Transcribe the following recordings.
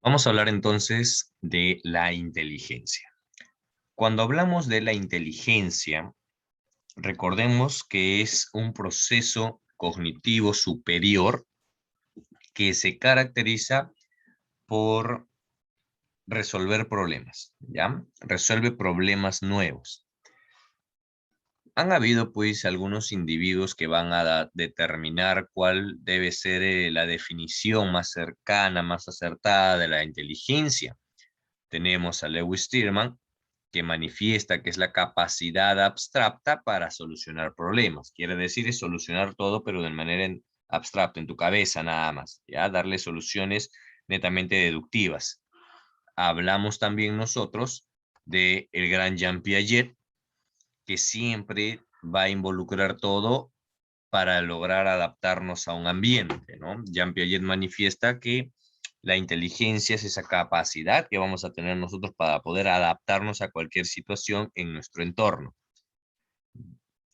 Vamos a hablar entonces de la inteligencia. Cuando hablamos de la inteligencia, recordemos que es un proceso cognitivo superior que se caracteriza por resolver problemas, ¿ya? Resuelve problemas nuevos. Han habido, pues, algunos individuos que van a determinar cuál debe ser la definición más cercana, más acertada de la inteligencia. Tenemos a Lewis Stillman, que manifiesta que es la capacidad abstracta para solucionar problemas. Quiere decir, es solucionar todo, pero de manera abstracta, en tu cabeza nada más, ¿ya? Darle soluciones netamente deductivas. Hablamos también nosotros de el gran Jean Piaget, que siempre va a involucrar todo para lograr adaptarnos a un ambiente, ¿no? Jean Piaget manifiesta que la inteligencia es esa capacidad que vamos a tener nosotros para poder adaptarnos a cualquier situación en nuestro entorno.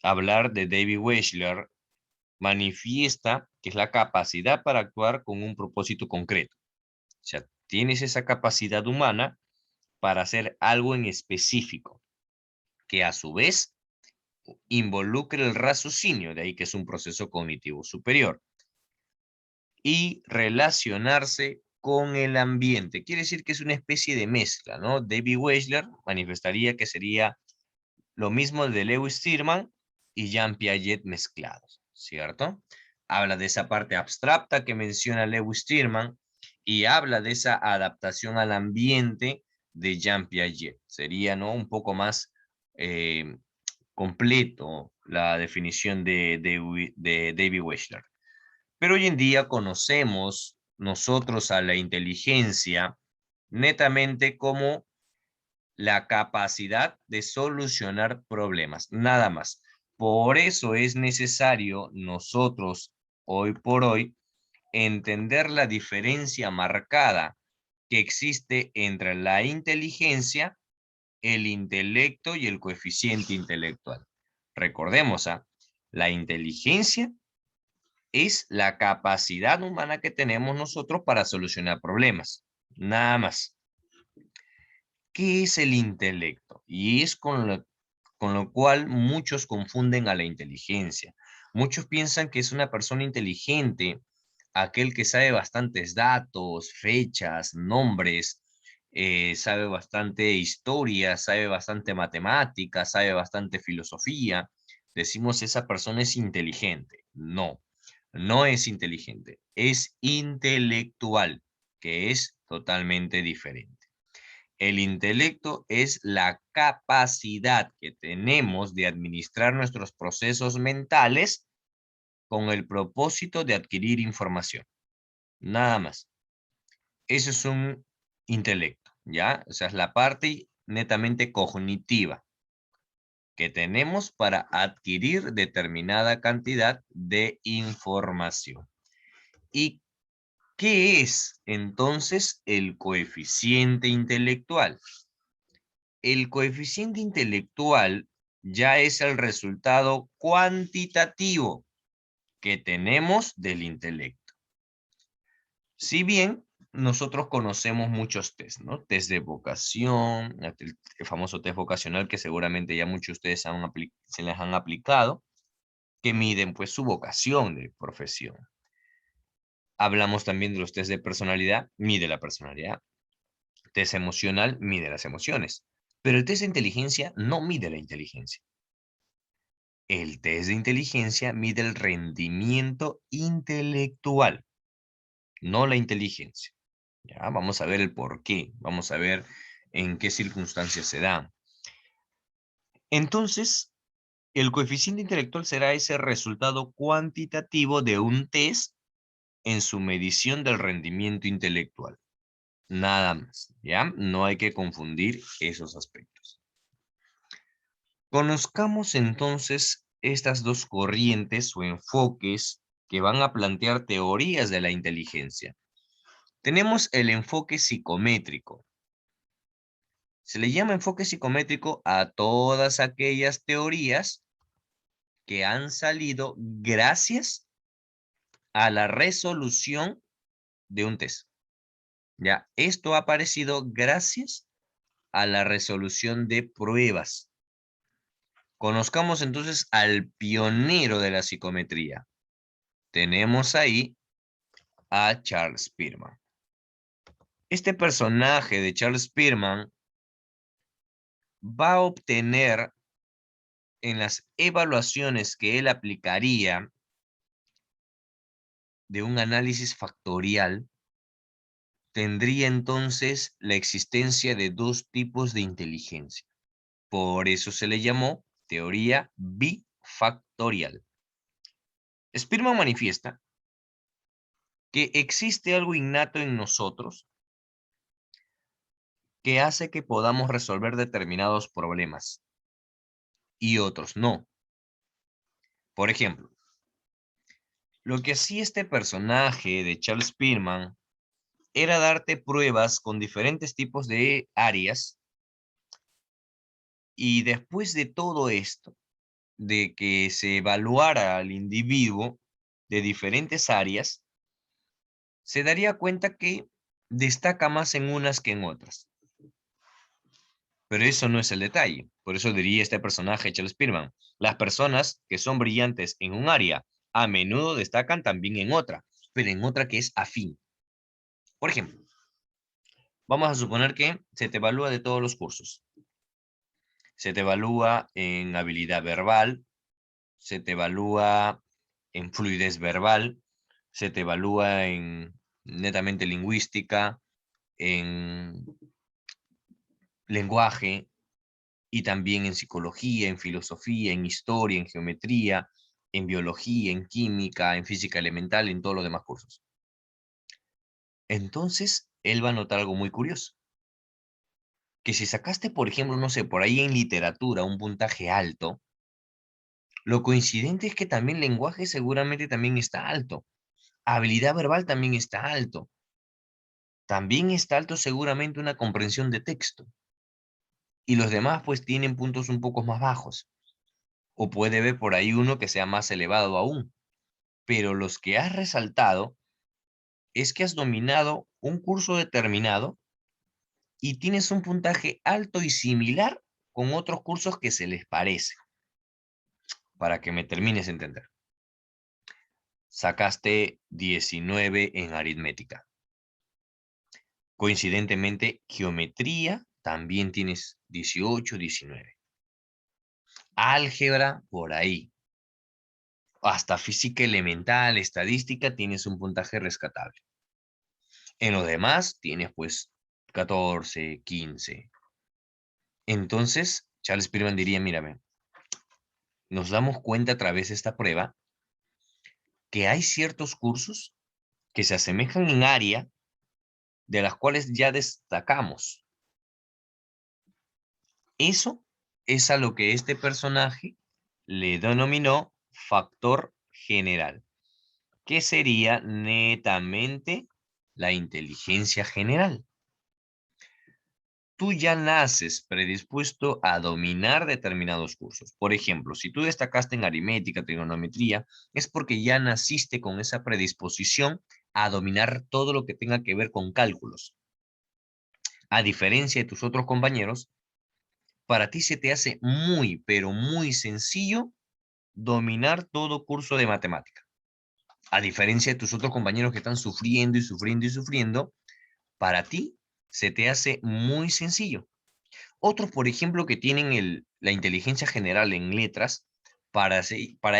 Hablar de David Weschler manifiesta que es la capacidad para actuar con un propósito concreto. O sea, tienes esa capacidad humana para hacer algo en específico, que a su vez involucre el raciocinio, de ahí que es un proceso cognitivo superior, y relacionarse con el ambiente. Quiere decir que es una especie de mezcla, ¿no? David Weschler manifestaría que sería lo mismo de Lewis Stillman y Jean Piaget mezclados, ¿cierto? Habla de esa parte abstracta que menciona Lewis Stillman y habla de esa adaptación al ambiente de Jean Piaget. Sería, ¿no? Un poco más eh, completo la definición de David Weschler. Pero hoy en día conocemos nosotros a la inteligencia netamente como la capacidad de solucionar problemas, nada más. Por eso es necesario nosotros, hoy por hoy, entender la diferencia marcada que existe entre la inteligencia, el intelecto y el coeficiente intelectual. Recordemos, la inteligencia es la capacidad humana que tenemos nosotros para solucionar problemas, nada más. ¿Qué es el intelecto? Y es con lo cual muchos confunden a la inteligencia. Muchos piensan que es una persona inteligente, aquel que sabe bastantes datos, fechas, nombres, sabe bastante historia, sabe bastante matemática, sabe bastante filosofía. Decimos esa persona es inteligente. No, no es inteligente, es intelectual, que es totalmente diferente. El intelecto es la capacidad que tenemos de administrar nuestros procesos mentales con el propósito de adquirir información. Nada más. Eso es un intelecto, ¿ya? O sea, es la parte netamente cognitiva que tenemos para adquirir determinada cantidad de información. ¿Y qué es entonces el coeficiente intelectual? El coeficiente intelectual ya es el resultado cuantitativo que tenemos del intelecto. Si bien nosotros conocemos muchos test, ¿no? Test de vocación, el famoso test vocacional que seguramente ya muchos de ustedes se les han aplicado, que miden pues su vocación de profesión. Hablamos también de los test de personalidad, mide la personalidad. Test emocional mide las emociones. Pero el test de inteligencia no mide la inteligencia. El test de inteligencia mide el rendimiento intelectual, no la inteligencia. Ya, vamos a ver el por qué. Vamos a ver en qué circunstancias se da. Entonces, el coeficiente intelectual será ese resultado cuantitativo de un test en su medición del rendimiento intelectual. Nada más, ¿ya? No hay que confundir esos aspectos. Conozcamos entonces estas dos corrientes o enfoques que van a plantear teorías de la inteligencia. Tenemos el enfoque psicométrico. Se le llama enfoque psicométrico a todas aquellas teorías que han salido gracias a la resolución de un test. Ya, esto ha aparecido gracias a la resolución de pruebas. Conozcamos entonces al pionero de la psicometría. Tenemos ahí a Charles Spearman. Este personaje de Charles Spearman va a obtener en las evaluaciones que él aplicaría de un análisis factorial, tendría entonces la existencia de dos tipos de inteligencia. Por eso se le llamó teoría bifactorial. Spearman manifiesta que existe algo innato en nosotros que hace que podamos resolver determinados problemas y otros no. Por ejemplo, lo que hacía este personaje de Charles Spearman era darte pruebas con diferentes tipos de áreas y después de todo esto, de que se evaluara al individuo de diferentes áreas, se daría cuenta que destaca más en unas que en otras. Pero eso no es el detalle. Por eso diría este personaje, Charles Spearman, las personas que son brillantes en un área a menudo destacan también en otra, pero en otra que es afín. Por ejemplo, vamos a suponer que se te evalúa de todos los cursos. Se te evalúa en habilidad verbal, se te evalúa en fluidez verbal, se te evalúa en netamente lingüística, en lenguaje y también en psicología, en filosofía, en historia, en geometría, en biología, en química, en física elemental, en todos los demás cursos. Entonces, él va a notar algo muy curioso, que si sacaste, por ejemplo, no sé, por ahí en literatura un puntaje alto, lo coincidente es que también lenguaje seguramente también está alto. Habilidad verbal también está alto. También está alto seguramente una comprensión de texto. Y los demás pues tienen puntos un poco más bajos. O puede haber por ahí uno que sea más elevado aún. Pero los que has resaltado es que has dominado un curso determinado y tienes un puntaje alto y similar con otros cursos que se les parece. Para que me termines de entender. Sacaste 19 en aritmética. Coincidentemente, geometría también tienes 18, 19. Álgebra, por ahí. Hasta física elemental, estadística, tienes un puntaje rescatable. En lo demás, tienes pues 14, 15. Entonces, Charles Spearman diría, mírame, nos damos cuenta a través de esta prueba que hay ciertos cursos que se asemejan en área de las cuales ya destacamos. Eso es a lo que este personaje le denominó factor general, que sería netamente la inteligencia general. Tú ya naces predispuesto a dominar determinados cursos. Por ejemplo, si tú destacaste en aritmética, trigonometría, es porque ya naciste con esa predisposición a dominar todo lo que tenga que ver con cálculos. A diferencia de tus otros compañeros, para ti se te hace muy, pero muy sencillo dominar todo curso de matemática. A diferencia de tus otros compañeros que están sufriendo y sufriendo y sufriendo, para ti se te hace muy sencillo. Otros, por ejemplo, que tienen la inteligencia general en letras, para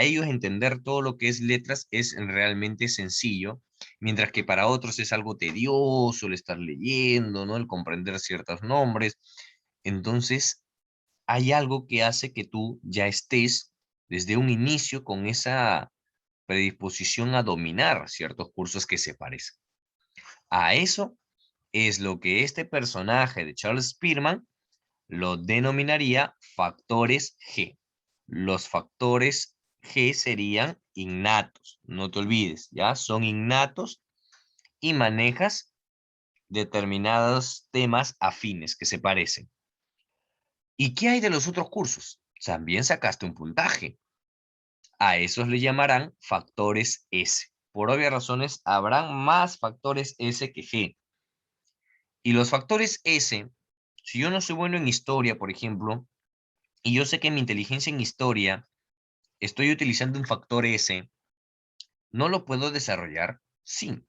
ellos entender todo lo que es letras es realmente sencillo, mientras que para otros es algo tedioso el estar leyendo, ¿no? El comprender ciertos nombres. Entonces, hay algo que hace que tú ya estés desde un inicio con esa predisposición a dominar ciertos cursos que se parecen. A eso es lo que este personaje de Charles Spearman lo denominaría factores G. Los factores G serían innatos, no te olvides, ¿ya? Son innatos y manejas determinados temas afines que se parecen. ¿Y qué hay de los otros cursos? También sacaste un puntaje. A esos le llamarán factores S. Por obvias razones, habrán más factores S que G. Y los factores S, si yo no soy bueno en historia, por ejemplo, y yo sé que mi inteligencia en historia estoy utilizando un factor S, ¿no lo puedo desarrollar? Sí.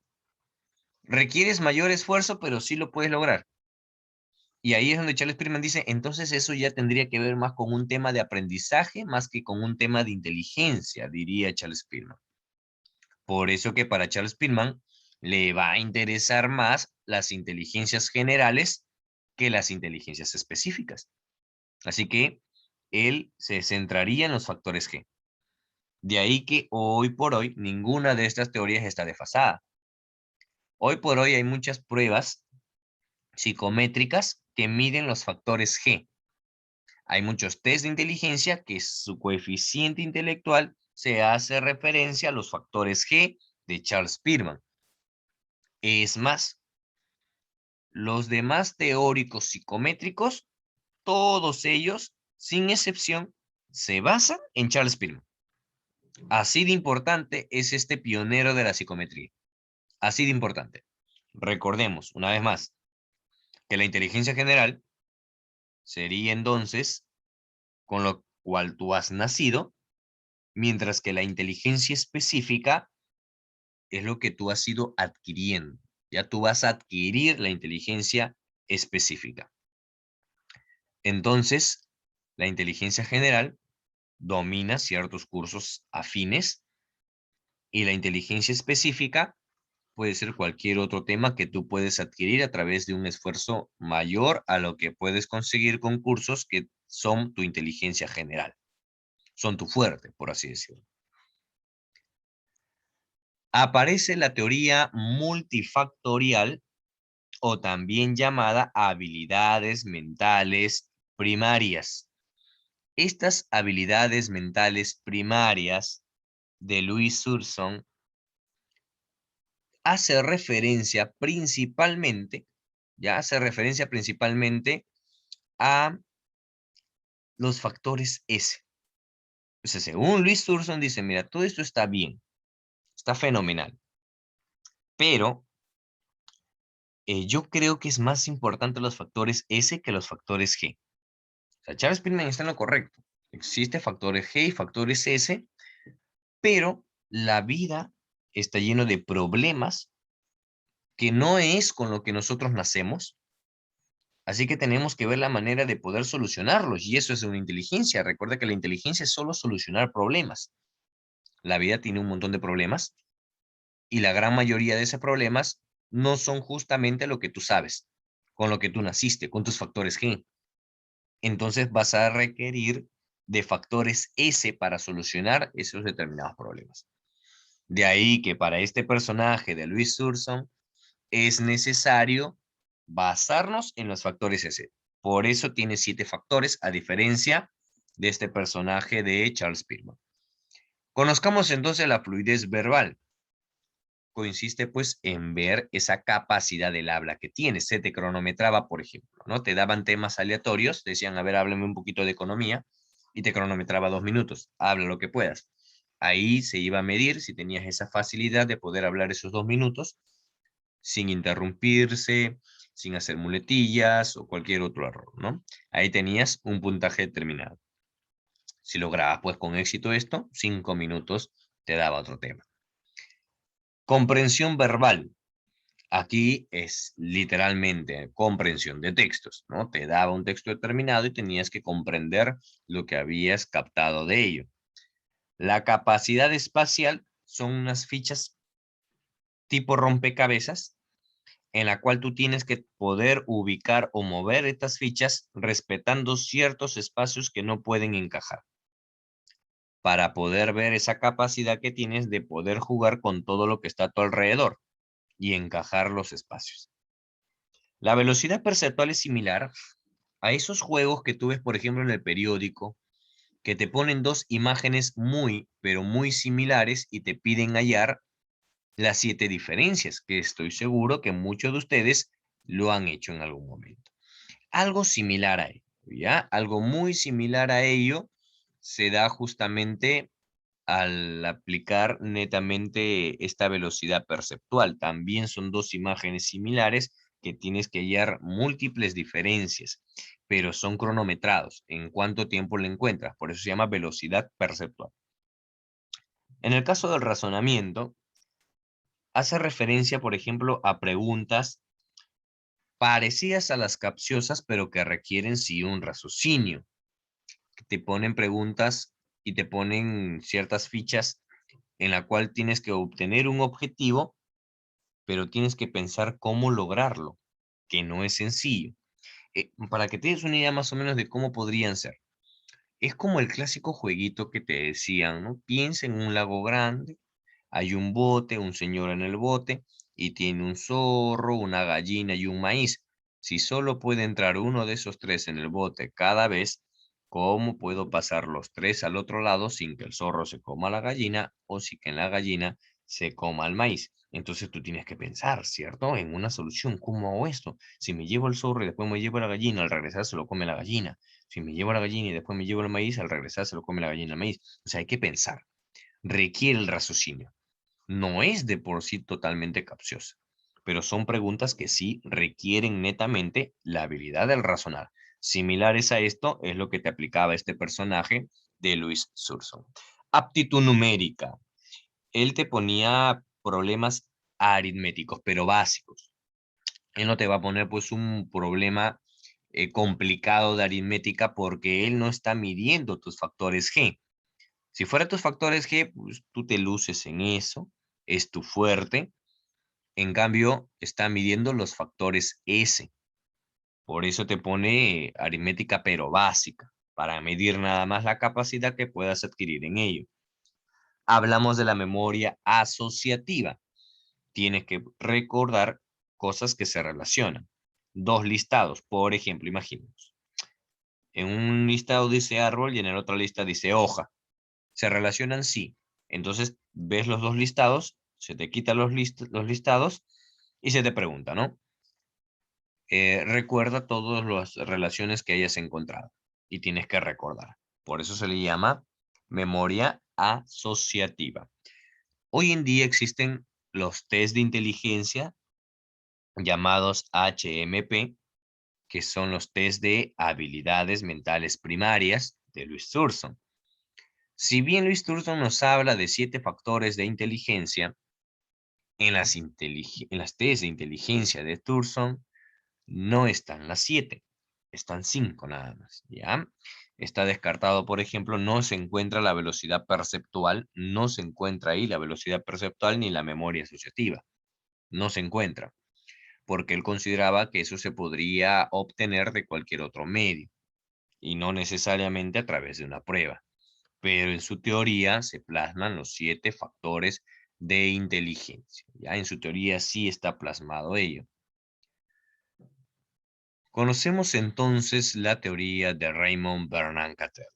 Requieres mayor esfuerzo, pero sí lo puedes lograr. Y ahí es donde Charles Pirman dice, entonces eso ya tendría que ver más con un tema de aprendizaje, más que con un tema de inteligencia, diría Charles Pirman. Por eso que para Charles Pirman le va a interesar más las inteligencias generales que las inteligencias específicas. Así que él se centraría en los factores G. De ahí que hoy por hoy ninguna de estas teorías está desfasada. Hoy por hoy hay muchas pruebas psicométricas que miden los factores G. Hay muchos test de inteligencia que su coeficiente intelectual se hace referencia a los factores G de Charles Pirman. Es más, los demás teóricos psicométricos, todos ellos, sin excepción, se basan en Charles Pirman. Así de importante es este pionero de la psicometría. Así de importante. Recordemos, una vez más, que la inteligencia general sería entonces con lo cual tú has nacido, mientras que la inteligencia específica es lo que tú has ido adquiriendo. Ya tú vas a adquirir la inteligencia específica. Entonces, la inteligencia general domina ciertos cursos afines y la inteligencia específica puede ser cualquier otro tema que tú puedes adquirir a través de un esfuerzo mayor a lo que puedes conseguir con cursos que son tu inteligencia general. Son tu fuerte, por así decirlo. Aparece la teoría multifactorial o también llamada habilidades mentales primarias. Estas habilidades mentales primarias de Louis Surson hace referencia principalmente, a los factores S. Entonces, según Louis Surson dice, mira, todo esto está bien, está fenomenal, pero yo creo que es más importante los factores S que los factores G. O sea, Charles Pirman está en lo correcto. Existe factores G y factores S, pero la vida está lleno de problemas que no es con lo que nosotros nacemos. Así que tenemos que ver la manera de poder solucionarlos. Y eso es una inteligencia. Recuerda que la inteligencia es solo solucionar problemas. La vida tiene un montón de problemas y la gran mayoría de esos problemas no son justamente lo que tú sabes, con lo que tú naciste, con tus factores G. Entonces vas a requerir de factores S para solucionar esos determinados problemas. De ahí que para este personaje de Louis Surson es necesario basarnos en los factores S. Por eso tiene 7 factores, a diferencia de este personaje de Charles Pirman. Conozcamos entonces la fluidez verbal. Consiste pues en ver esa capacidad del habla que tienes. Se te cronometraba, por ejemplo, ¿no? Te daban temas aleatorios, decían, a ver, háblame un poquito de economía, y te cronometraba 2 minutos, habla lo que puedas. Ahí se iba a medir si tenías esa facilidad de poder hablar esos 2 minutos sin interrumpirse, sin hacer muletillas o cualquier otro error, ¿no? Ahí tenías un puntaje determinado. Si lograbas pues con éxito esto, 5 minutos te daba otro tema. Comprensión verbal. Aquí es literalmente comprensión de textos, ¿no? Te daba un texto determinado y tenías que comprender lo que habías captado de ello. La capacidad espacial son unas fichas tipo rompecabezas en la cual tú tienes que poder ubicar o mover estas fichas respetando ciertos espacios que no pueden encajar, para poder ver esa capacidad que tienes de poder jugar con todo lo que está a tu alrededor y encajar los espacios. La velocidad perceptual es similar a esos juegos que tú ves, por ejemplo, en el periódico, que te ponen dos imágenes muy, pero muy similares y te piden hallar las 7 diferencias, que estoy seguro que muchos de ustedes lo han hecho en algún momento. Algo similar a ello, ¿ya? Algo muy similar a ello se da justamente al aplicar netamente esta velocidad perceptual. También son dos imágenes similares que tienes que hallar múltiples diferencias, pero son cronometrados. ¿En cuánto tiempo lo encuentras? Por eso se llama velocidad perceptual. En el caso del razonamiento, hace referencia, por ejemplo, a preguntas parecidas a las capciosas, pero que requieren sí un raciocinio. Que te ponen preguntas y te ponen ciertas fichas en la cual tienes que obtener un objetivo, pero tienes que pensar cómo lograrlo, que no es sencillo. Para que te des una idea más o menos de cómo podrían ser. Es como el clásico jueguito que te decían, ¿no? Piensa en un lago grande, hay un bote, un señor en el bote, y tiene un zorro, una gallina y un maíz. Si solo puede entrar uno de esos tres en el bote cada vez, ¿cómo puedo pasar los tres al otro lado sin que el zorro se coma la gallina o sin que la gallina se coma el maíz? Entonces tú tienes que pensar, ¿cierto? En una solución. ¿Cómo hago esto? Si me llevo el zorro y después me llevo la gallina, al regresar se lo come la gallina. Si me llevo la gallina y después me llevo el maíz, al regresar se lo come la gallina el maíz. O sea, hay que pensar. Requiere el raciocinio. No es de por sí totalmente capciosa, pero son preguntas que sí requieren netamente la habilidad del razonar. Similares a esto es lo que te aplicaba este personaje de Louis Surson. Aptitud numérica. Él te ponía problemas aritméticos, pero básicos. Él no te va a poner pues un problema complicado de aritmética porque él no está midiendo tus factores G. Si fuera tus factores G, pues tú te luces en eso, es tu fuerte. En cambio, está midiendo los factores S. Por eso te pone aritmética pero básica, para medir nada más la capacidad que puedas adquirir en ello. Hablamos de la memoria asociativa. Tienes que recordar cosas que se relacionan. Dos listados, por ejemplo, imaginemos. En un listado dice árbol y en el otro lista dice hoja. ¿Se relacionan? Sí. Entonces ves los dos listados, se te quitan los listados y se te pregunta, ¿no? Recuerda todas las relaciones que hayas encontrado y tienes que recordar. Por eso se le llama memoria asociativa. Hoy en día existen los test de inteligencia llamados HMP, que son los test de habilidades mentales primarias de Louis Thurston. Si bien Louis Thurston nos habla de 7 factores de inteligencia, en las test de inteligencia de Thurston no están las 7, están 5 nada más, ¿ya? Está descartado, por ejemplo, no se encuentra la velocidad perceptual, no se encuentra ahí la velocidad perceptual ni la memoria asociativa, no se encuentra, porque él consideraba que eso se podría obtener de cualquier otro medio y no necesariamente a través de una prueba. Pero en su teoría se plasman los 7 factores de inteligencia. Ya en su teoría sí está plasmado ello. Conocemos entonces la teoría de Raymond Bernard-Cattell.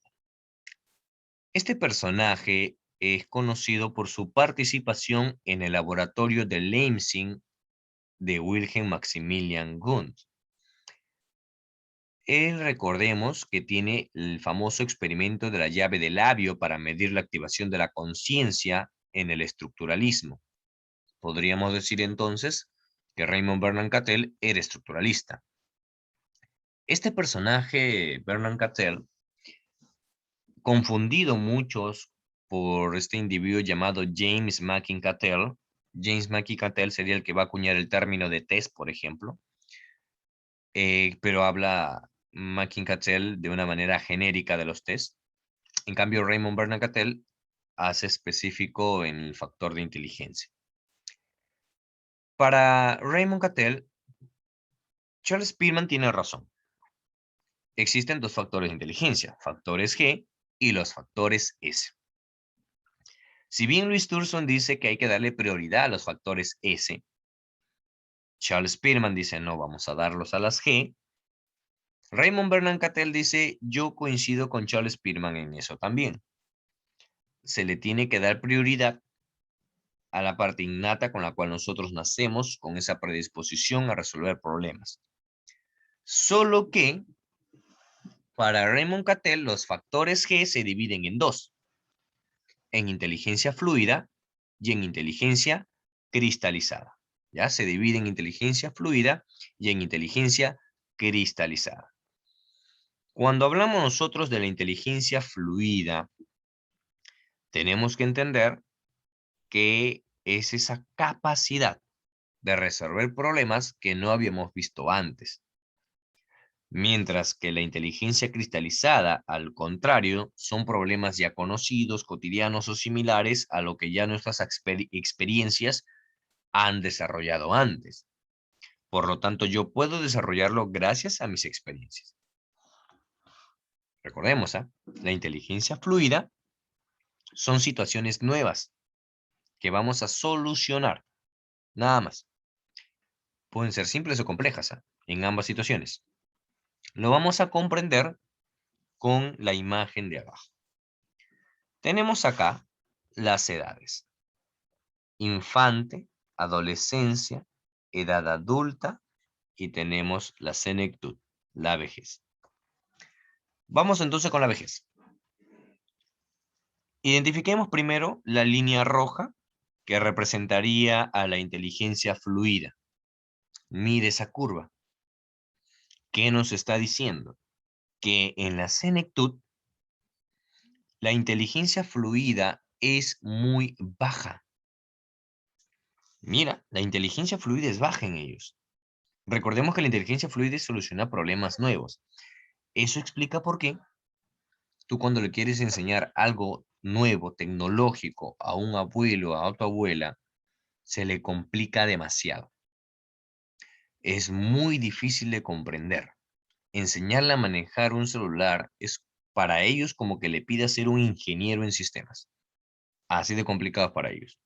Este personaje es conocido por su participación en el laboratorio de Leipzig de Wilhelm Maximilian Wundt. Recordemos que tiene el famoso experimento de la llave de labio para medir la activación de la conciencia en el estructuralismo. Podríamos decir entonces que Raymond Bernard-Cattell era estructuralista. Este personaje, Bernard-Cattell, confundido muchos por este individuo llamado James Mackin Cattell. James Mackin Cattell sería el que va a acuñar el término de test, por ejemplo, pero habla Mackin Cattell de una manera genérica de los test. En cambio, Raymond Bernard-Cattell hace específico en el factor de inteligencia. Para Raymond Cattell, Charles Spearman tiene razón. Existen dos factores de inteligencia, factores G y los factores S. Si bien Louis Thurston dice que hay que darle prioridad a los factores S, Charles Spearman dice no, vamos a darlos a las G. Raymond Bernard-Cattell dice yo coincido con Charles Spearman en eso también. Se le tiene que dar prioridad a la parte innata con la cual nosotros nacemos, con esa predisposición a resolver problemas. Solo que para Raymond Cattell los factores G se dividen en dos, en inteligencia fluida y en inteligencia cristalizada. Ya se divide en inteligencia fluida y en inteligencia cristalizada. Cuando hablamos nosotros de la inteligencia fluida, tenemos que entender que es esa capacidad de resolver problemas que no habíamos visto antes. Mientras que la inteligencia cristalizada, al contrario, son problemas ya conocidos, cotidianos o similares a lo que ya nuestras experiencias han desarrollado antes. Por lo tanto, yo puedo desarrollarlo gracias a mis experiencias. Recordemos, la inteligencia fluida son situaciones nuevas que vamos a solucionar, nada más. Pueden ser simples o complejas, en ambas situaciones. Lo vamos a comprender con la imagen de abajo. Tenemos acá las edades: infante, adolescencia, edad adulta, y tenemos la senectud, la vejez. Vamos entonces con la vejez. Identifiquemos primero la línea roja que representaría a la inteligencia fluida. Mire esa curva. ¿Qué nos está diciendo? Que en la senectud la inteligencia fluida es muy baja. Mira, la inteligencia fluida es baja en ellos. Recordemos que la inteligencia fluida soluciona problemas nuevos. Eso explica por qué tú, cuando le quieres enseñar algo nuevo, tecnológico, a un abuelo, a tu abuela, se le complica demasiado. Es muy difícil de comprender. Enseñarle a manejar un celular es para ellos como que le pida ser un ingeniero en sistemas. Así de complicado para ellos.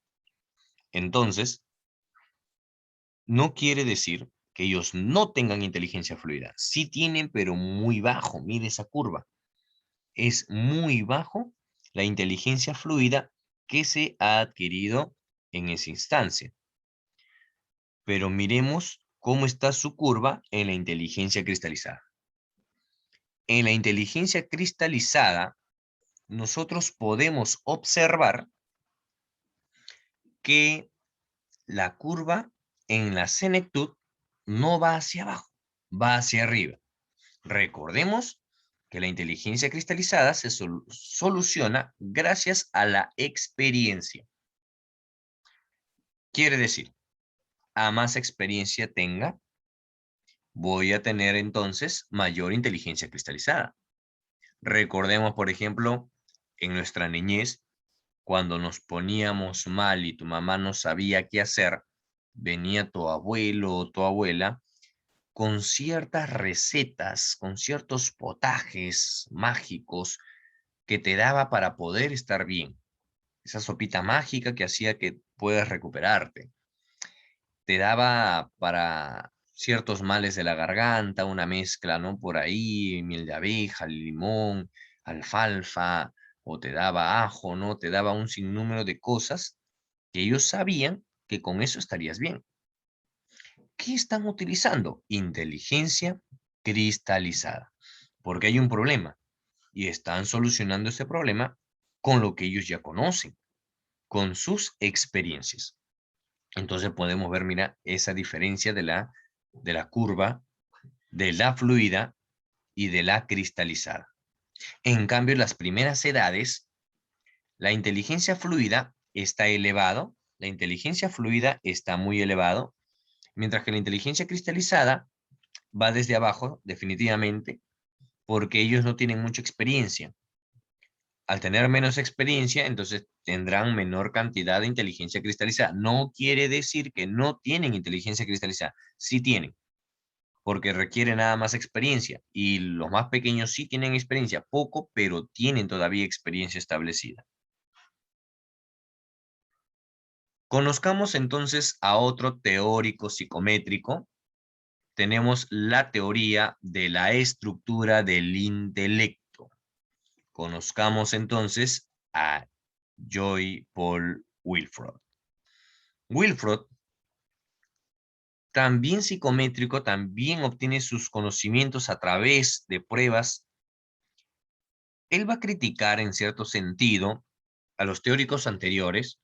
Entonces, no quiere decir que ellos no tengan inteligencia fluida. Sí tienen, pero muy bajo. Mire esa curva. Es muy bajo la inteligencia fluida que se ha adquirido en esa instancia. Pero miremos cómo está su curva en la inteligencia cristalizada. En la inteligencia cristalizada, nosotros podemos observar que la curva en la senectud no va hacia abajo, va hacia arriba. Recordemos que la inteligencia cristalizada se soluciona gracias a la experiencia. Quiere decir, a más experiencia tenga, voy a tener entonces mayor inteligencia cristalizada. Recordemos, por ejemplo, en nuestra niñez, cuando nos poníamos mal y tu mamá no sabía qué hacer, venía tu abuelo o tu abuela con ciertas recetas, con ciertos potajes mágicos que te daba para poder estar bien. Esa sopita mágica que hacía que puedas recuperarte. Te daba para ciertos males de la garganta, una mezcla, ¿no? Por ahí, miel de abeja, limón, alfalfa, o te daba ajo, ¿no? Te daba un sinnúmero de cosas que ellos sabían que con eso estarías bien. ¿Qué están utilizando? Inteligencia cristalizada. Porque hay un problema y están solucionando ese problema con lo que ellos ya conocen, con sus experiencias. Entonces podemos ver, mira, esa diferencia de la curva, de la fluida y de la cristalizada. En cambio, en las primeras edades, la inteligencia fluida está elevado, la inteligencia fluida está muy elevado, mientras que la inteligencia cristalizada va desde abajo, definitivamente, porque ellos no tienen mucha experiencia. Al tener menos experiencia, entonces tendrán menor cantidad de inteligencia cristalizada. No quiere decir que no tienen inteligencia cristalizada. Sí tienen, porque requiere nada más experiencia. Y los más pequeños sí tienen experiencia, poco, pero tienen todavía experiencia establecida. Conozcamos entonces a otro teórico psicométrico. Tenemos la teoría de la estructura del intelecto. Conozcamos entonces a Joy Paul Wilfrod. Wilfrod, también psicométrico, también obtiene sus conocimientos a través de pruebas. Él va a criticar en cierto sentido a los teóricos anteriores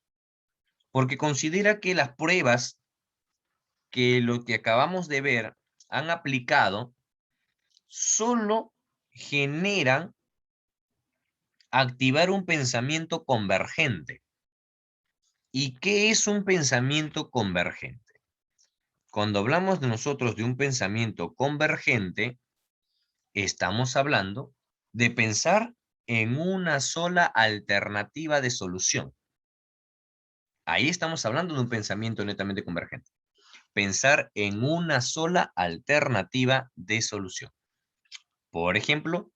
porque considera que las pruebas que lo que acabamos de ver han aplicado solo generan activar un pensamiento convergente. ¿Y qué es un pensamiento convergente? Cuando hablamos de nosotros de un pensamiento convergente, estamos hablando de pensar en una sola alternativa de solución. Ahí estamos hablando de un pensamiento netamente convergente. Pensar en una sola alternativa de solución. Por ejemplo,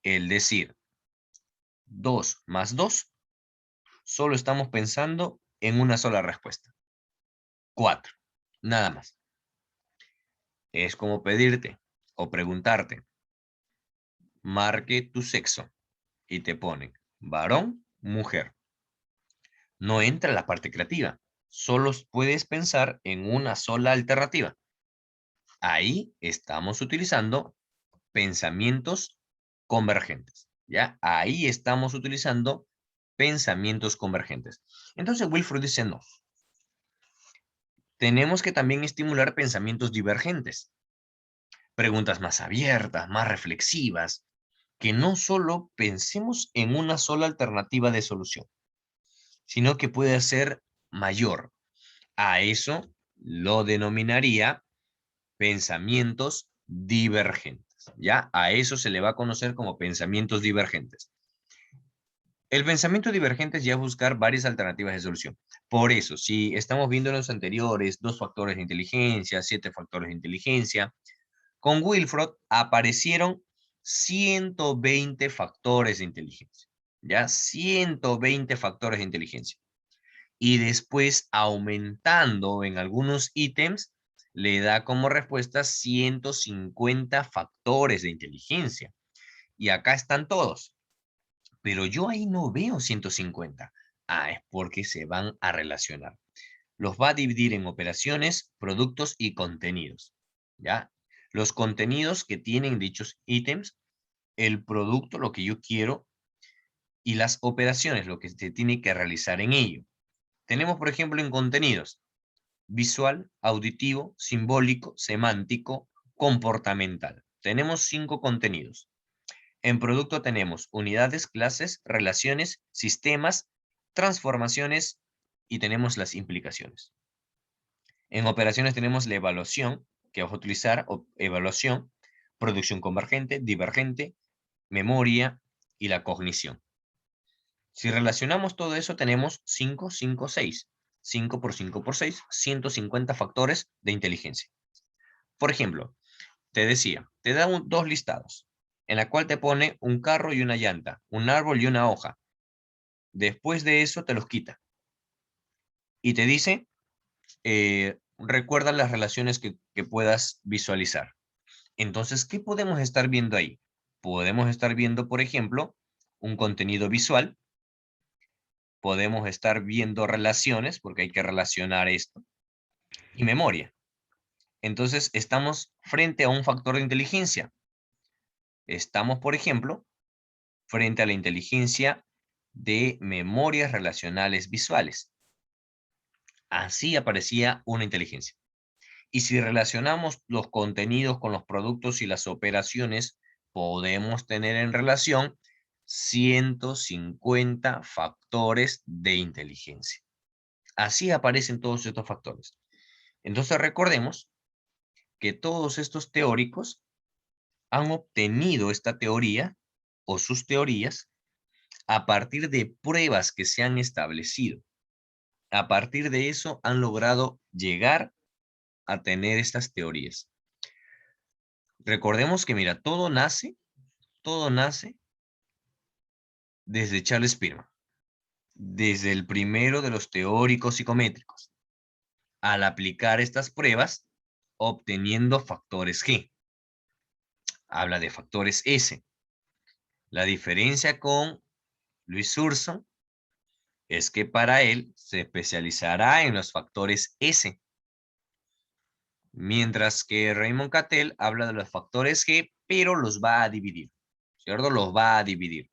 el decir 2 más 2, solo estamos pensando en una sola respuesta. 4, nada más. Es como pedirte o preguntarte, marque tu sexo y te ponen varón, mujer. No entra la parte creativa. Solo puedes pensar en una sola alternativa. Ahí estamos utilizando pensamientos convergentes, ¿ya? Ahí estamos utilizando pensamientos convergentes. Entonces Wilfred dice no. Tenemos que también estimular pensamientos divergentes. Preguntas más abiertas, más reflexivas, que no solo pensemos en una sola alternativa de solución, sino que puede ser mayor. A eso lo denominaría pensamientos divergentes, ¿ya? A eso se le va a conocer como pensamientos divergentes. El pensamiento divergente es ya buscar varias alternativas de solución. Por eso, si estamos viendo en los anteriores 2 factores de inteligencia, 7 factores de inteligencia, con Wilfred aparecieron 120 factores de inteligencia, ¿ya? 120 factores de inteligencia. Y después, aumentando en algunos ítems, le da como respuesta 150 factores de inteligencia. Y acá están todos. Pero yo ahí no veo 150. Ah, es porque se van a relacionar. Los va a dividir en operaciones, productos y contenidos. ¿Ya? Los contenidos que tienen dichos ítems, el producto, lo que yo quiero, y las operaciones, lo que se tiene que realizar en ello. Tenemos, por ejemplo, en contenidos, visual, auditivo, simbólico, semántico, comportamental. Tenemos 5 contenidos. En producto tenemos unidades, clases, relaciones, sistemas, transformaciones y tenemos las implicaciones. En operaciones tenemos la evaluación, que vamos a utilizar, evaluación, producción convergente, divergente, memoria y la cognición. Si relacionamos todo eso, tenemos 5, 5, 6. 5 por 5 por 6, 150 factores de inteligencia. Por ejemplo, te decía, te da 2 listados, en la cual te pone un carro y una llanta, un árbol y una hoja. Después de eso te los quita. Y te dice, recuerda las relaciones que puedas visualizar. Entonces, ¿qué podemos estar viendo ahí? Podemos estar viendo, por ejemplo, un contenido visual. Podemos estar viendo relaciones, porque hay que relacionar esto. Y memoria. Entonces, estamos frente a un factor de inteligencia. Estamos, por ejemplo, frente a la inteligencia de memorias relacionales visuales. Así aparecía una inteligencia. Y si relacionamos los contenidos con los productos y las operaciones, podemos tener en relación 150 factores de inteligencia. Así aparecen todos estos factores. Entonces recordemos que todos estos teóricos han obtenido esta teoría o sus teorías a partir de pruebas que se han establecido. A partir de eso han logrado llegar a tener estas teorías. Recordemos que, mira, todo nace desde Charles Spearman, desde el primero de los teóricos psicométricos, al aplicar estas pruebas, obteniendo factores G. Habla de factores S. La diferencia con Luis Urso es que para él se especializará en los factores S, mientras que Raymond Cattell habla de los factores G, pero los va a dividir, ¿cierto? Los va a dividir.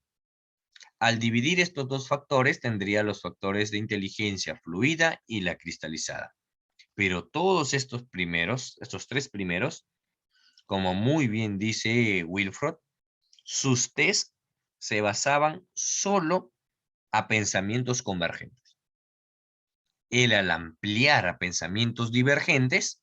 Al dividir estos dos factores, tendría los factores de inteligencia fluida y la cristalizada. Pero todos estos tres primeros, como muy bien dice Wilfred, sus test se basaban solo a pensamientos convergentes. Él, al ampliar a pensamientos divergentes,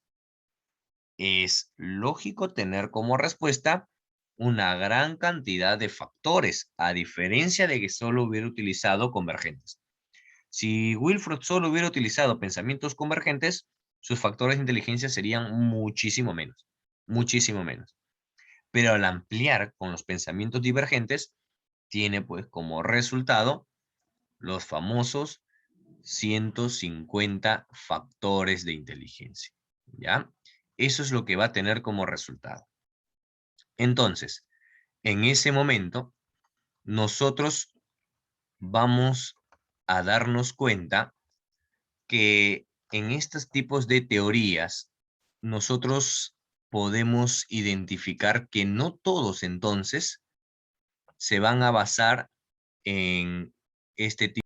es lógico tener como respuesta una gran cantidad de factores, a diferencia de que solo hubiera utilizado convergentes. Si Wilfred solo hubiera utilizado pensamientos convergentes, sus factores de inteligencia serían muchísimo menos, muchísimo menos. Pero al ampliar con los pensamientos divergentes, tiene pues como resultado los famosos 150 factores de inteligencia, ¿ya? Eso es lo que va a tener como resultado. Entonces, en ese momento, nosotros vamos a darnos cuenta que en estos tipos de teorías, nosotros podemos identificar que no todos entonces se van a basar en este tipo